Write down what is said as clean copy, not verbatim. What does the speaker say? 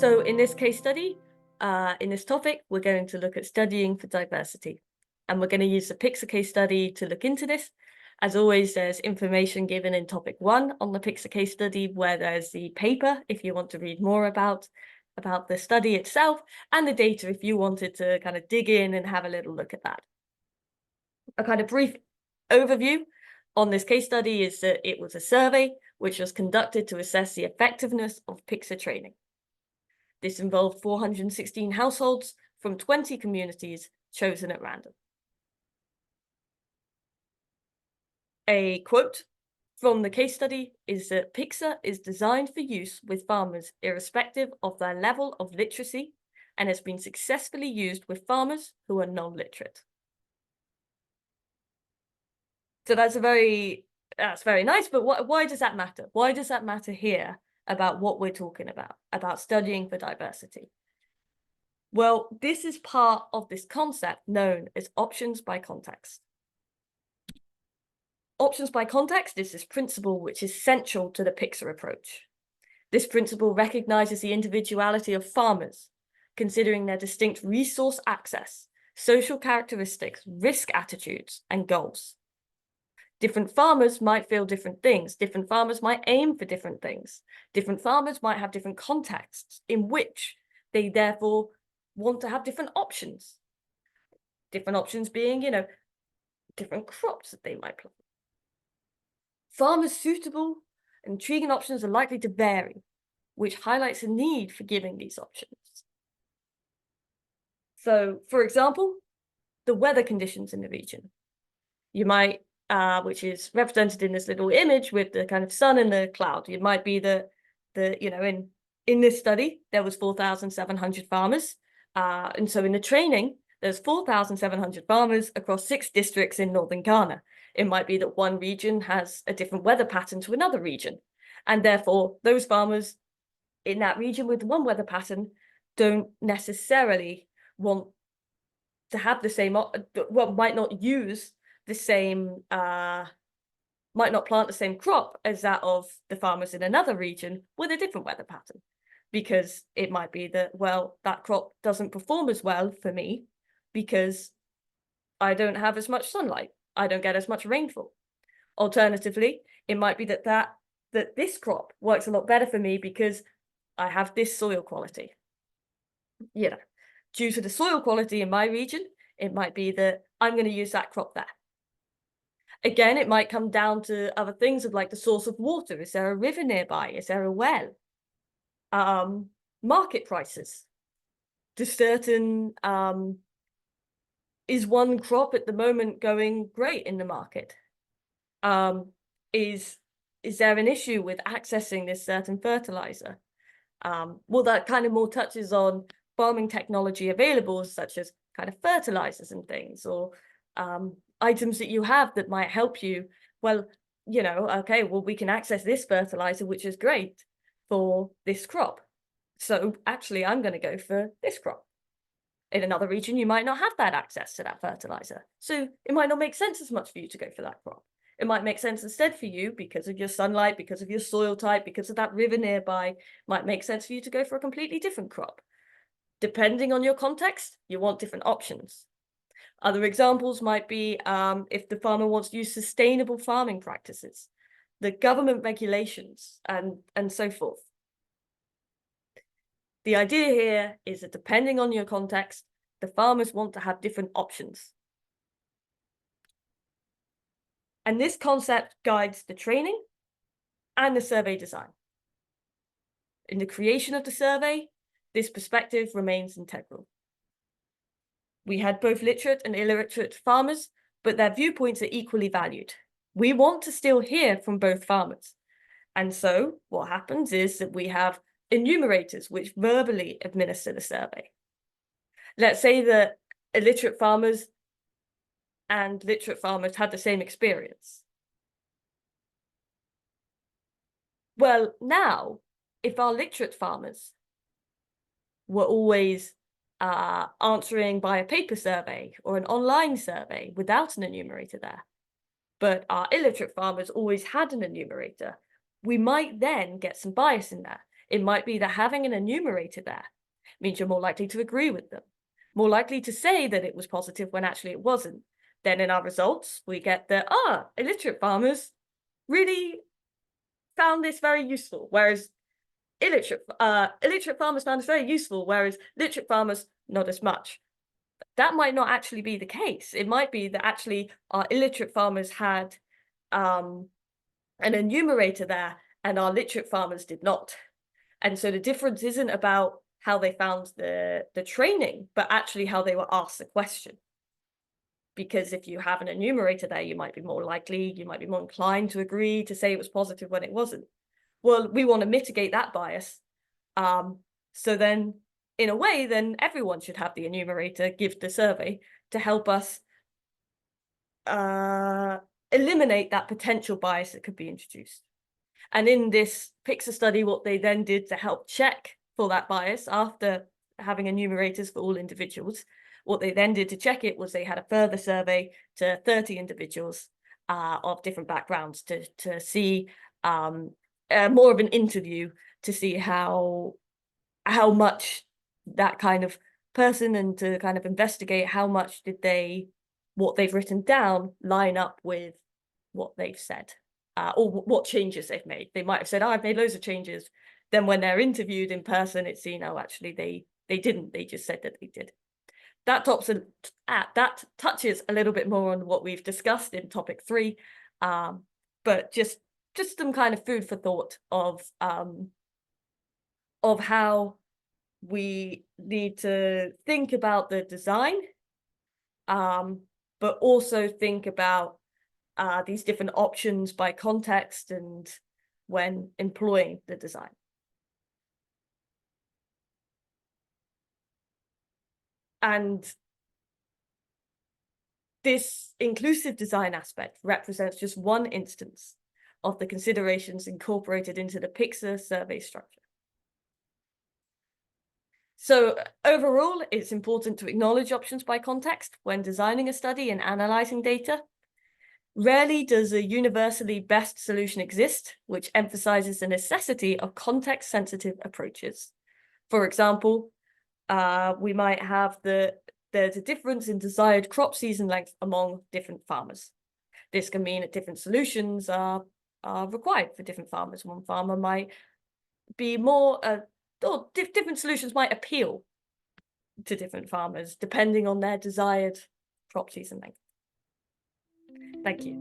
So in this case study, in this topic, we're going to look at studying for diversity. And we're going to use the PICSA case study to look into this. As always, there's information given in topic 1 on the PICSA case study, where there's the paper if you want to read more about the study itself, and the data if you wanted to kind of dig in and have a little look at that. A kind of brief overview on this case study is that it was a survey which was conducted to assess the effectiveness of PICSA training. This involved 416 households from 20 communities chosen at random. A quote from the case study is that PICSA is designed for use with farmers irrespective of their level of literacy and has been successfully used with farmers who are non-literate. So that's very nice, but why does that matter? Why does that matter here about what we're talking about studying for diversity? Well, this is part of this concept known as options by context. Options by context is this principle which is central to the PICSA approach. This principle recognizes the individuality of farmers, considering their distinct resource access, social characteristics, risk attitudes, and goals. Different farmers might feel different things. Different farmers might aim for different things. Different farmers might have different contexts in which they therefore want to have different options. Different options being, different crops that they might plant. Farmers' suitable, intriguing options are likely to vary, which highlights a need for giving these options. So, for example, the weather conditions in the region. You might, which is represented in this little image with the kind of sun and the cloud. It might be in this study, there was 4,700 farmers. And so in the training, there's 4,700 farmers across 6 districts in northern Ghana. It might be that one region has a different weather pattern to another region. And therefore, those farmers in that region with one weather pattern don't necessarily want to have the same, might not use the same, might not plant the same crop as that of the farmers in another region with a different weather pattern. Because it might be that, well, that crop doesn't perform as well for me because I don't have as much sunlight. I don't get as much rainfall. Alternatively, it might be that this crop works a lot better for me because I have this soil quality. Due to the soil quality in my region, it might be that I'm going to use that crop there. Again, it might come down to other things of like the source of water. Is there a river nearby? Is there a well? Market prices. Is one crop at the moment going great in the market? Is there an issue with accessing this certain fertilizer? Well, that kind of more touches on farming technology available, such as kind of fertilizers and things, or items that you have that might help you. Well, okay, well, we can access this fertilizer, which is great for this crop. So actually, I'm going to go for this crop. In another region, you might not have that access to that fertilizer. So it might not make sense as much for you to go for that crop. It might make sense instead for you because of your sunlight, because of your soil type, because of that river nearby, might make sense for you to go for a completely different crop. Depending on your context, you want different options. Other examples might be if the farmer wants to use sustainable farming practices, the government regulations, and so forth. The idea here is that depending on your context, the farmers want to have different options. And this concept guides the training and the survey design. In the creation of the survey, this perspective remains integral. We had both literate and illiterate farmers, but their viewpoints are equally valued. We want to still hear from both farmers. And so what happens is that we have enumerators which verbally administer the survey. Let's say that illiterate farmers and literate farmers had the same experience. Well, now, if our literate farmers were always answering by a paper survey or an online survey without an enumerator there, but our illiterate farmers always had an enumerator, we might then get some bias in there. It might be that having an enumerator there means you're more likely to agree with them, more likely to say that it was positive when actually it wasn't. Then in our results, we get that, illiterate farmers really found this very useful, whereas illiterate farmers found this very useful, whereas literate farmers, not as much. That might not actually be the case. It might be that actually our illiterate farmers had an enumerator there and our literate farmers did not. And so the difference isn't about how they found the training, but actually how they were asked the question. Because if you have an enumerator there, you might be more likely, you might be more inclined to agree to say it was positive when it wasn't. Well, we want to mitigate that bias. So then, in a way, then everyone should have the enumerator give the survey to help us eliminate that potential bias that could be introduced. And in this PICSA study, what they then did to help check for that bias after having enumerators for all individuals, what they then did to check it was they had a further survey to 30 individuals of different backgrounds to see more of an interview to see how much that kind of person, and to kind of investigate how much did what they've written down line up with what they've said, or what changes they've made. They might have said, I've made loads of changes. Then when they're interviewed in person, it's seen, actually they didn't, they just said that they did. That touches a little bit more on what we've discussed in topic 3, but just some kind of food for thought of how we need to think about the design, but also think about these different options by context and when employing the design. And this inclusive design aspect represents just one instance of the considerations incorporated into the PICSA survey structure. So overall, it's important to acknowledge options by context when designing a study and analyzing data. Rarely does a universally best solution exist, which emphasizes the necessity of context-sensitive approaches. For example, we might have there's a difference in desired crop season length among different farmers. This can mean that different solutions are required for different farmers. One farmer might be more, or different solutions might appeal to different farmers depending on their desired crop season length. Thank you.